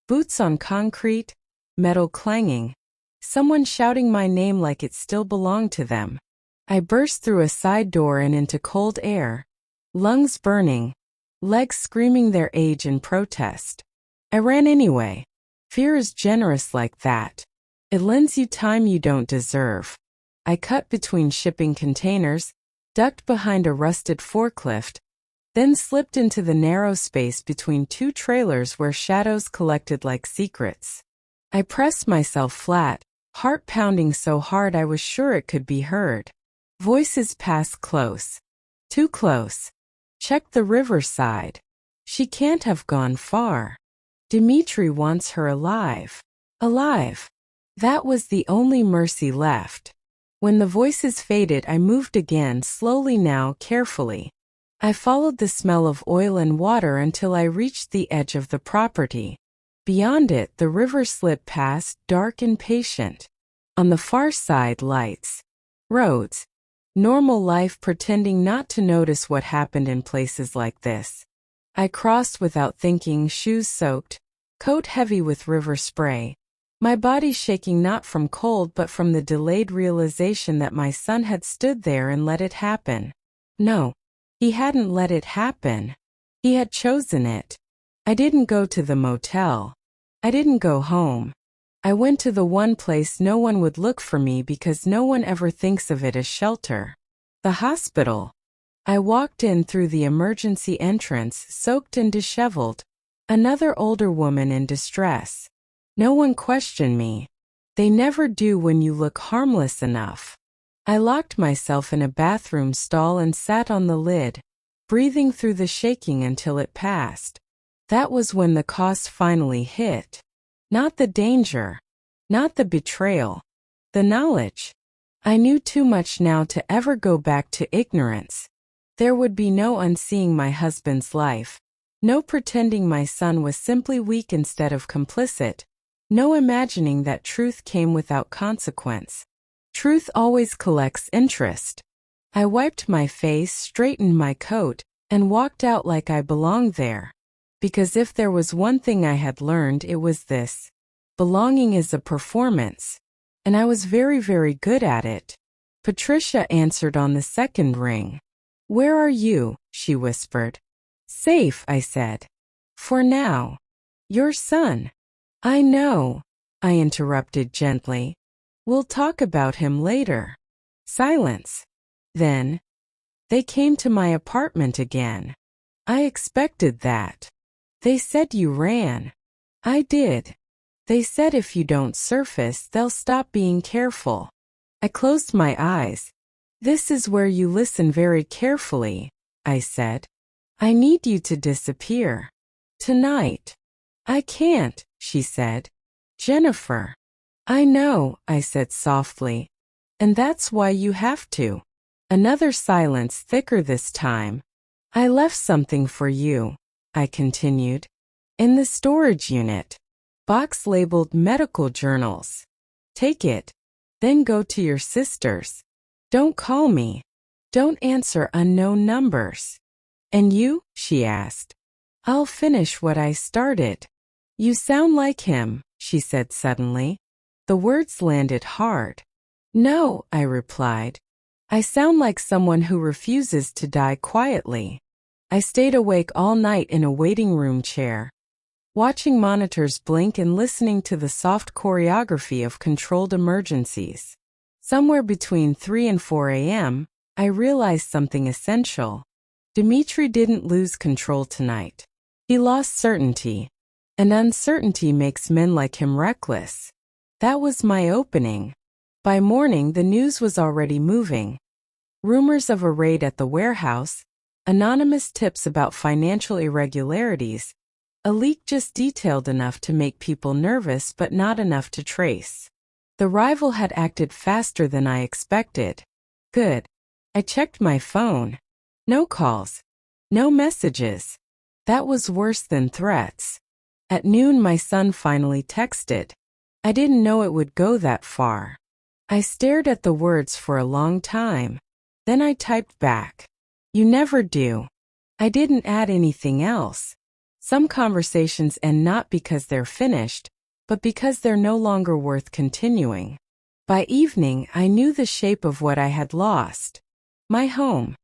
Boots on concrete, metal clanging. Someone shouting my name like it still belonged to them. I burst through a side door and into cold air. Lungs burning. Legs screaming their age in protest. I ran anyway. Fear is generous like that. It lends you time you don't deserve. I cut between shipping containers, ducked behind a rusted forklift, then slipped into the narrow space between 2 trailers where shadows collected like secrets. I pressed myself flat, heart pounding so hard I was sure it could be heard. Voices passed close. Too close. Check the riverside. She can't have gone far. Dimitri wants her alive. Alive. That was the only mercy left. When the voices faded, I moved again, slowly now, carefully. I followed the smell of oil and water until I reached the edge of the property. Beyond it, the river slipped past, dark and patient. On the far side, lights. Roads. Normal life, pretending not to notice what happened in places like this. I crossed without thinking, shoes soaked, coat heavy with river spray. My body shaking not from cold but from the delayed realization that my son had stood there and let it happen. No, he hadn't let it happen. He had chosen it. I didn't go to the motel. I didn't go home. I went to the one place no one would look for me because no one ever thinks of it as shelter. The hospital. I walked in through the emergency entrance, soaked and disheveled. Another older woman in distress. No one questioned me. They never do when you look harmless enough. I locked myself in a bathroom stall and sat on the lid. breathing through the shaking until it passed. That was when the cost finally hit. Not the danger, not the betrayal, the knowledge. I knew too much now to ever go back to ignorance. There would be no unseeing my husband's life, no pretending my son was simply weak instead of complicit, no imagining that truth came without consequence. Truth always collects interest. I wiped my face, straightened my coat, and walked out like I belonged there. Because if there was one thing I had learned, it was this: belonging is a performance. And I was very, very good at it. Patricia answered on the second ring. "Where are you?" she whispered. "Safe," I said. "For now." "Your son." "I know," I interrupted gently. "We'll talk about him later." Silence. Then, "They came to my apartment again." "I expected that." "They said you ran." "I did." "They said if you don't surface, they'll stop being careful." I closed my eyes. "This is where you listen very carefully," I said. "I need you to disappear. Tonight." "I can't," she said. "Jennifer." "I know," I said softly. "And that's why you have to." Another silence, thicker this time. "I left something for you," I continued. "In the storage unit. Box labeled medical journals. Take it. Then go to your sister's. Don't call me. Don't answer unknown numbers." "And you?" she asked. "I'll finish what I started." "You sound like him," she said suddenly. The words landed hard. "No," I replied. "I sound like someone who refuses to die quietly." I stayed awake all night in a waiting room chair, watching monitors blink and listening to the soft choreography of controlled emergencies. Somewhere between 3 and 4 a.m., I realized something essential. Dmitri didn't lose control tonight. He lost certainty. And uncertainty makes men like him reckless. That was my opening. By morning, the news was already moving. Rumors of a raid at the warehouse, anonymous tips about financial irregularities, a leak just detailed enough to make people nervous but not enough to trace. The rival had acted faster than I expected. Good. I checked my phone. No calls. No messages. That was worse than threats. At noon, my son finally texted. I didn't know it would go that far. I stared at the words for a long time. Then I typed back. "You never do." I didn't add anything else. Some conversations end not because they're finished, but because they're no longer worth continuing. By evening, I knew the shape of what I had lost. My home.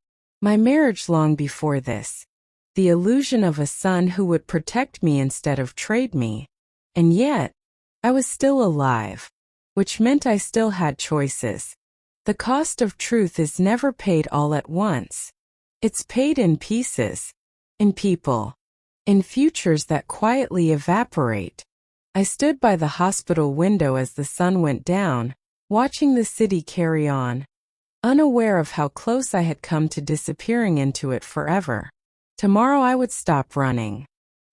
My marriage long before this. The illusion of a son who would protect me instead of trade me. And yet, I was still alive, which meant I still had choices. The cost of truth is never paid all at once. It's paid in pieces, in people, in futures that quietly evaporate. I stood by the hospital window as the sun went down, watching the city carry on, unaware of how close I had come to disappearing into it forever. Tomorrow I would stop running.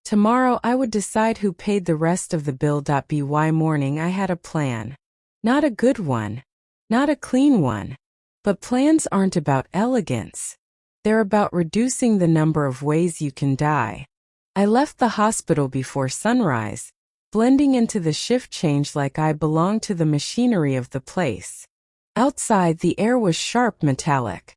Tomorrow I would decide who paid the rest of the bill. By morning I had a plan. Not a good one. Not a clean one. But plans aren't about elegance. They're about reducing the number of ways you can die. I left the hospital before sunrise, blending into the shift change like I belonged to the machinery of the place. Outside, the air was sharp, metallic.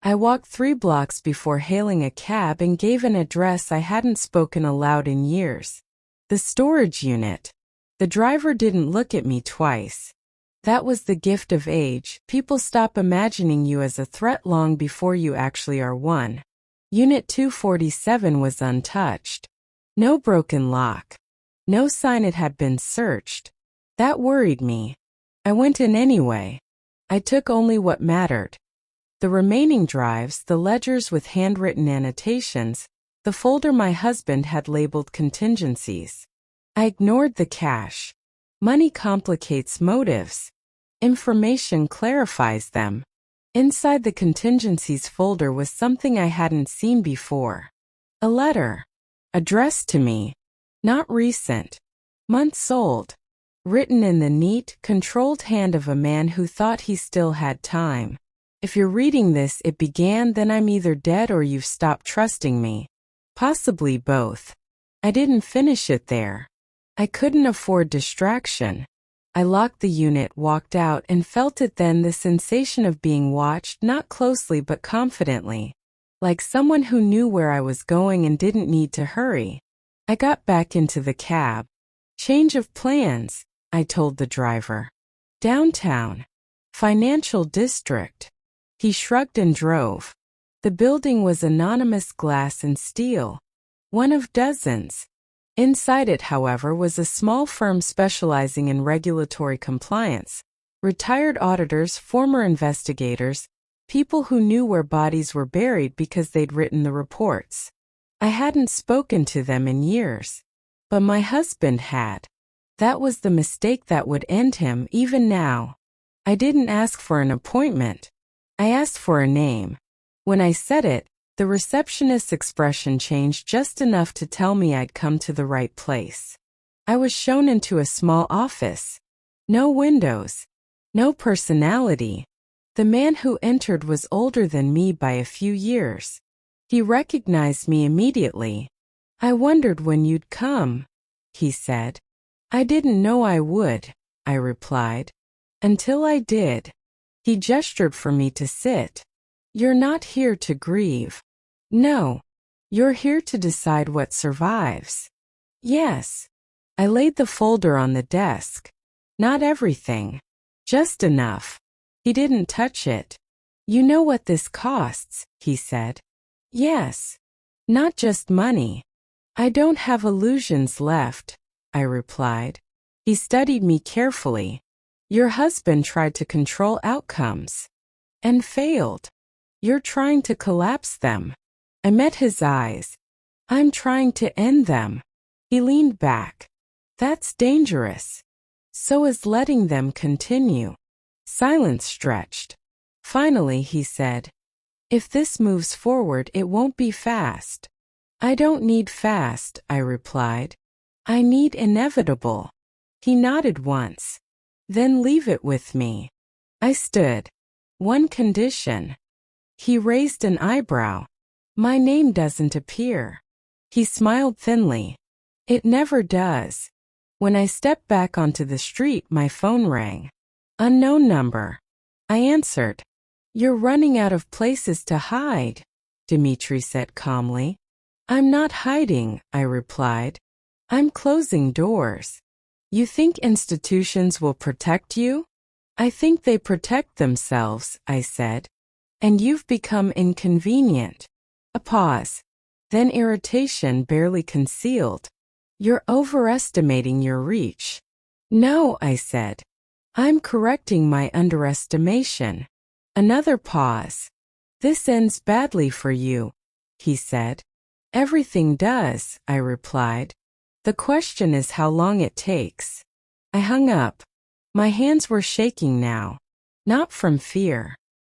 I walked 3 blocks before hailing a cab and gave an address I hadn't spoken aloud in years. The storage unit. The driver didn't look at me twice. That was the gift of age. People stop imagining you as a threat long before you actually are one. Unit 247 was untouched. No broken lock. No sign it had been searched. That worried me. I went in anyway. I took only what mattered. The remaining drives, the ledgers with handwritten annotations, the folder my husband had labeled contingencies. I ignored the cash. Money complicates motives. Information clarifies them. Inside the contingencies folder was something I hadn't seen before. A letter. Addressed to me. Not recent. Months old. Written in the neat, controlled hand of a man who thought he still had time. If you're reading this, it began, then I'm either dead or you've stopped trusting me. Possibly both. I didn't finish it there. I couldn't afford distraction. I locked the unit, walked out, and felt it then, the sensation of being watched, not closely but confidently. Like someone who knew where I was going and didn't need to hurry. I got back into the cab. Change of plans, I told the driver. Downtown. Financial district. He shrugged and drove. The building was anonymous, glass and steel. One of dozens. Inside it, however, was a small firm specializing in regulatory compliance. Retired auditors, former investigators, people who knew where bodies were buried because they'd written the reports. I hadn't spoken to them in years. But my husband had. That was the mistake that would end him. Even now. I didn't ask for an appointment. I asked for a name. When I said it, the receptionist's expression changed just enough to tell me I'd come to the right place. I was shown into a small office. No windows. No personality. The man who entered was older than me by a few years. He recognized me immediately. I wondered when you'd come, he said. I didn't know I would, I replied. Until I did. He gestured for me to sit. You're not here to grieve. No. You're here to decide what survives. Yes. I laid the folder on the desk. Not everything. Just enough. He didn't touch it. You know what this costs, he said. Yes. Not just money. I don't have illusions left, I replied. He studied me carefully. Your husband tried to control outcomes. And failed. You're trying to collapse them. I met his eyes. I'm trying to end them. He leaned back. That's dangerous. So is letting them continue. Silence stretched. Finally, he said, if this moves forward, it won't be fast. I don't need fast, I replied. I need inevitable. He nodded once. Then leave it with me. I stood. One condition. He raised an eyebrow. My name doesn't appear. He smiled thinly. It never does. When I stepped back onto the street, my phone rang. Unknown number. I answered. You're running out of places to hide, Dimitri said calmly. I'm not hiding, I replied. I'm closing doors. You think institutions will protect you? I think they protect themselves, I said. And you've become inconvenient. A pause. Then irritation barely concealed. You're overestimating your reach. No, I said. I'm correcting my underestimation. Another pause. This ends badly for you, he said. Everything does, I replied. The question is how long it takes. I hung up. My hands were shaking now. Not from fear.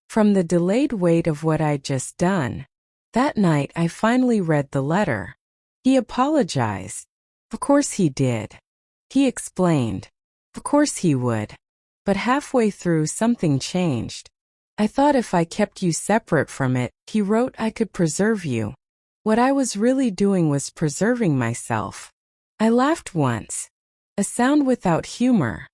From the delayed weight of what I'd just done. That night I finally read the letter. He apologized. Of course he did. He explained. Of course he would. But halfway through something changed. I thought if I kept you separate from it, he wrote, I could preserve you. What I was really doing was preserving myself. I laughed once. A sound without humor.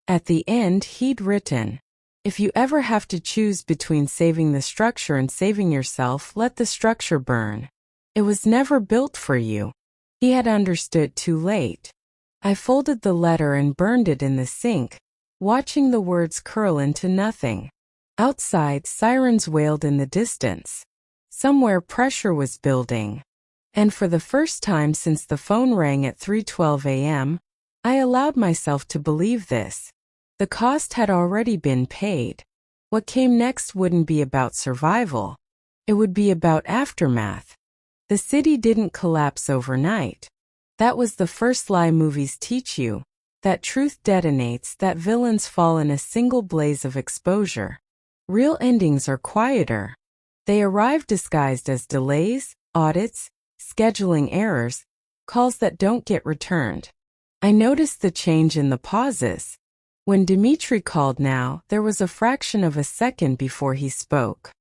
At the end he'd written, if you ever have to choose between saving the structure and saving yourself, let the structure burn. It was never built for you. He had understood too late. I folded the letter and burned it in the sink, watching the words curl into nothing. Outside, sirens wailed in the distance. Somewhere pressure was building. And for the first time since the phone rang at 3:12 a.m., I allowed myself to believe this. The cost had already been paid. What came next wouldn't be about survival. It would be about aftermath. The city didn't collapse overnight. That was the first lie movies teach you, that truth detonates, that villains fall in a single blaze of exposure. Real endings are quieter. They arrive disguised as delays, audits, scheduling errors, calls that don't get returned. I noticed the change in the pauses. When Dmitri called now, there was a fraction of a second before he spoke.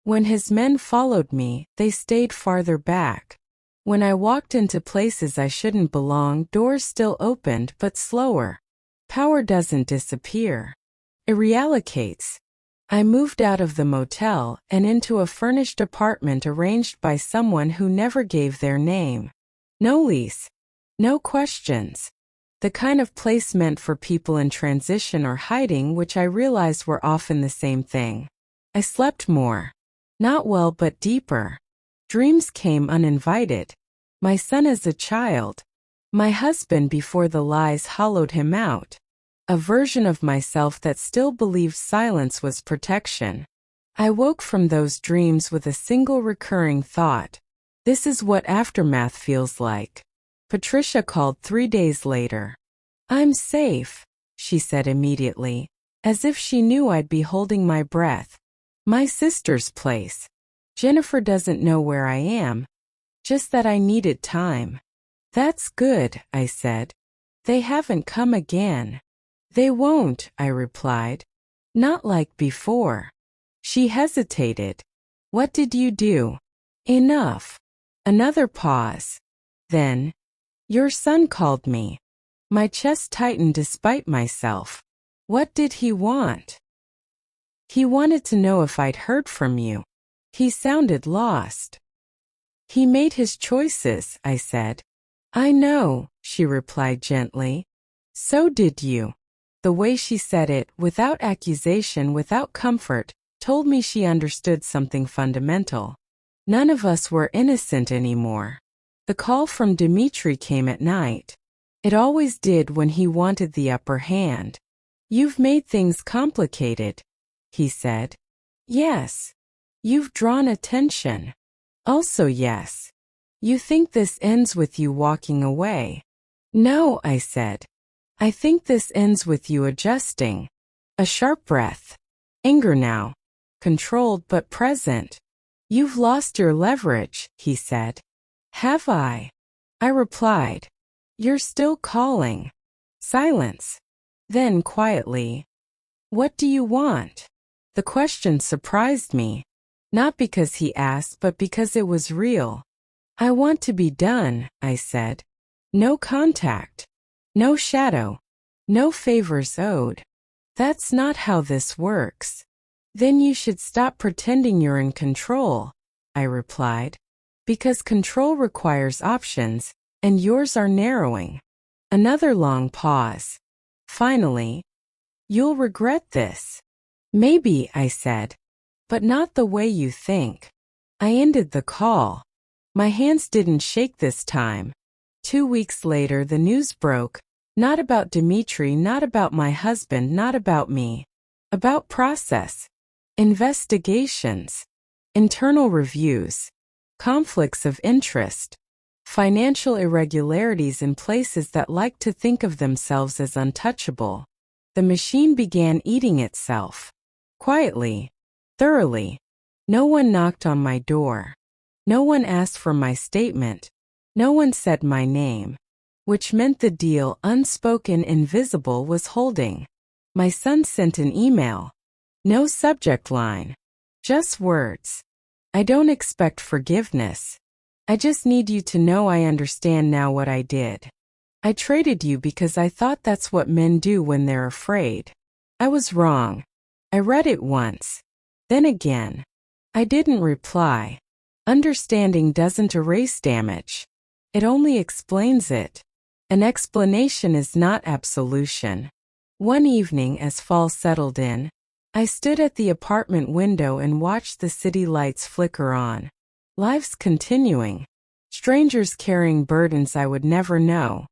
When his men followed me, they stayed farther back. When I walked into places I shouldn't belong, doors still opened but slower. Power doesn't disappear. It reallocates. I moved out of the motel and into a furnished apartment arranged by someone who never gave their name. No lease. No questions. The kind of place meant for people in transition or hiding, which I realized were often the same thing. I slept more. Not well but deeper. Dreams came uninvited. My son as a child. My husband before the lies hollowed him out. A version of myself that still believed silence was protection. I woke from those dreams with a single recurring thought. This is what aftermath feels like. Patricia called 3 days later. I'm safe, she said immediately, as if she knew I'd be holding my breath. My sister's place. Jennifer doesn't know where I am. Just that I needed time. That's good, I said. They haven't come again. They won't, I replied. Not like before. She hesitated. What did you do? Enough. Another pause. Then, your son called me. My chest tightened despite myself. What did he want? He wanted to know if I'd heard from you. He sounded lost. He made his choices, I said. I know, she replied gently. So did you. The way she said it, without accusation, without comfort, told me she understood something fundamental. None of us were innocent anymore. The call from Dmitri came at night. It always did when he wanted the upper hand. You've made things complicated, he said. Yes. You've drawn attention. Also yes. You think this ends with you walking away. No, I said. I think this ends with you adjusting. A sharp breath. Anger now. Controlled but present. You've lost your leverage, he said. Have I? I replied. You're still calling. Silence. Then quietly. What do you want? The question surprised me. Not because he asked, but because it was real. I want to be done, I said. No contact. No shadow. No favors owed. That's not how this works. Then you should stop pretending you're in control, I replied. Because control requires options, and yours are narrowing. Another long pause. Finally, you'll regret this. Maybe, I said, but not the way you think. I ended the call. My hands didn't shake this time. 2 weeks later, the news broke. Not about Dmitri, not about my husband, not about me. About process. Investigations. Internal reviews. Conflicts of interest. Financial irregularities in places that like to think of themselves as untouchable. The machine began eating itself. Quietly. Thoroughly. No one knocked on my door. No one asked for my statement. No one said my name. Which meant the deal, unspoken, invisible, was holding. My son sent an email. No subject line. Just words. I don't expect forgiveness. I just need you to know I understand now what I did. I traded you because I thought that's what men do when they're afraid. I was wrong. I read it once. Then again. I didn't reply. Understanding doesn't erase damage. It only explains it. An explanation is not absolution. One evening, as fall settled in, I stood at the apartment window and watched the city lights flicker on. Lives continuing. Strangers carrying burdens I would never know.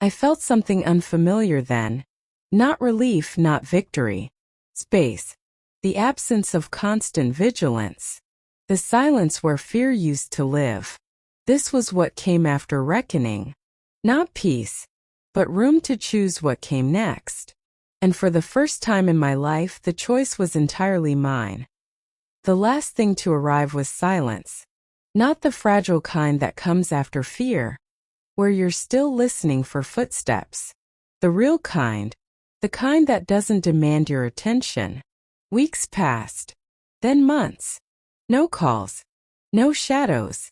I felt something unfamiliar then. Not relief, not victory. Space. The absence of constant vigilance. The silence where fear used to live. This was what came after reckoning. Not peace, but room to choose what came next. And for the first time in my life, the choice was entirely mine. The last thing to arrive was silence. Not the fragile kind that comes after fear, where you're still listening for footsteps. The real kind, the kind that doesn't demand your attention. Weeks passed, then months. No calls, no shadows,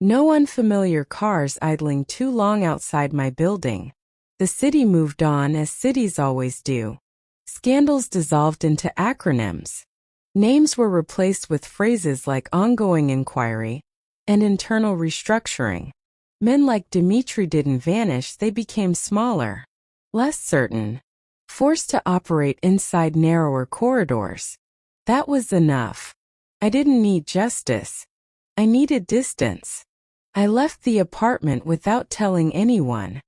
no unfamiliar cars idling too long outside my building. The city moved on as cities always do. Scandals dissolved into acronyms. Names were replaced with phrases like ongoing inquiry and internal restructuring. Men like Dimitri didn't vanish, they became smaller, less certain, forced to operate inside narrower corridors. That was enough. I didn't need justice. I needed distance. I left the apartment without telling anyone.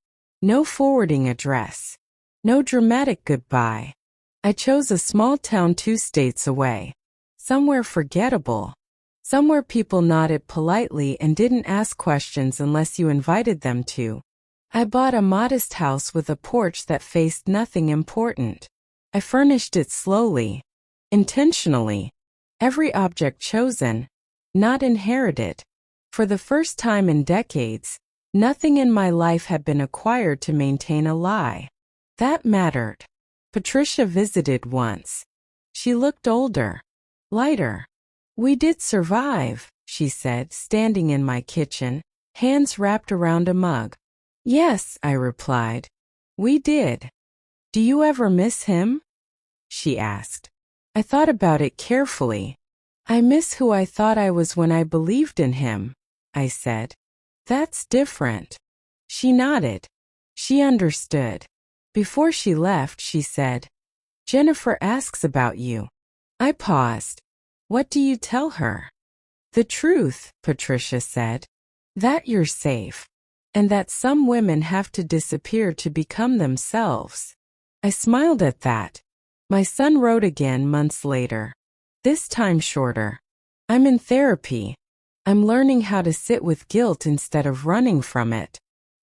No forwarding address. No dramatic goodbye. I chose a small town 2 states away. Somewhere forgettable. Somewhere people nodded politely and didn't ask questions unless you invited them to. I bought a modest house with a porch that faced nothing important. I furnished it slowly, intentionally. Every object chosen, not inherited. For the first time in decades, nothing in my life had been acquired to maintain a lie. That mattered. Patricia visited once. She looked older, lighter. "We did survive," she said, standing in my kitchen, hands wrapped around a mug. "Yes," I replied. "We did." "Do you ever miss him?" she asked. I thought about it carefully. "I miss who I thought I was when I believed in him," I said. "That's different." She nodded. She understood. Before she left, she said, "Jennifer asks about you." I paused. "What do you tell her?" "The truth," Patricia said. "That you're safe. And that some women have to disappear to become themselves." I smiled at that. My son wrote again months later. This time shorter. "I'm in therapy. I'm learning how to sit with guilt instead of running from it.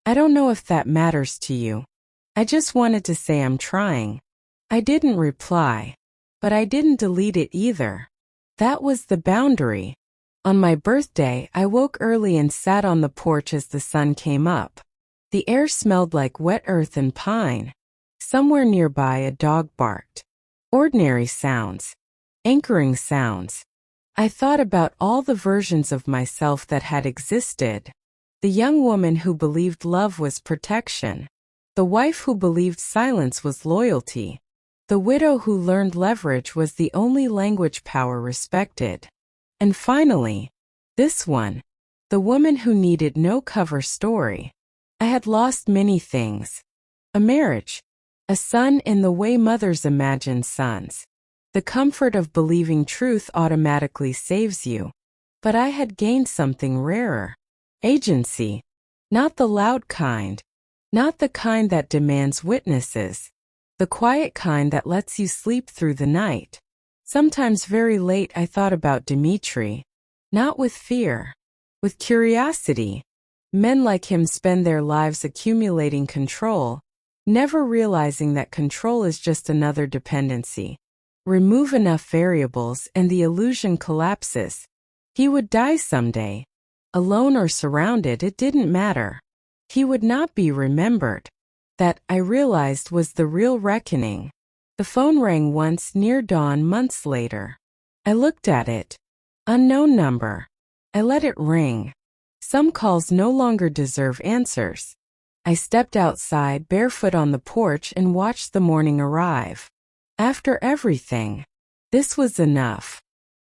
I don't know if that matters to you. I just wanted to say I'm trying." I didn't reply. But I didn't delete it either. That was the boundary. On my birthday, I woke early and sat on the porch as the sun came up. The air smelled like wet earth and pine. Somewhere nearby, a dog barked. Ordinary sounds. Anchoring sounds. I thought about all the versions of myself that had existed. The young woman who believed love was protection. The wife who believed silence was loyalty. The widow who learned leverage was the only language power respected. And finally, this one, the woman who needed no cover story. I had lost many things. A marriage. A son in the way mothers imagine sons. The comfort of believing truth automatically saves you. But I had gained something rarer. Agency. Not the loud kind. Not the kind that demands witnesses. The quiet kind that lets you sleep through the night. Sometimes very late I thought about Dimitri. Not with fear. With curiosity. Men like him spend their lives accumulating control, never realizing that control is just another dependency. Remove enough variables and the illusion collapses. He would die someday. Alone or surrounded, it didn't matter. He would not be remembered. That, I realized, was the real reckoning. The phone rang once near dawn months later. I looked at it. Unknown number. I let it ring. Some calls no longer deserve answers. I stepped outside barefoot on the porch and watched the morning arrive. After everything, this was enough.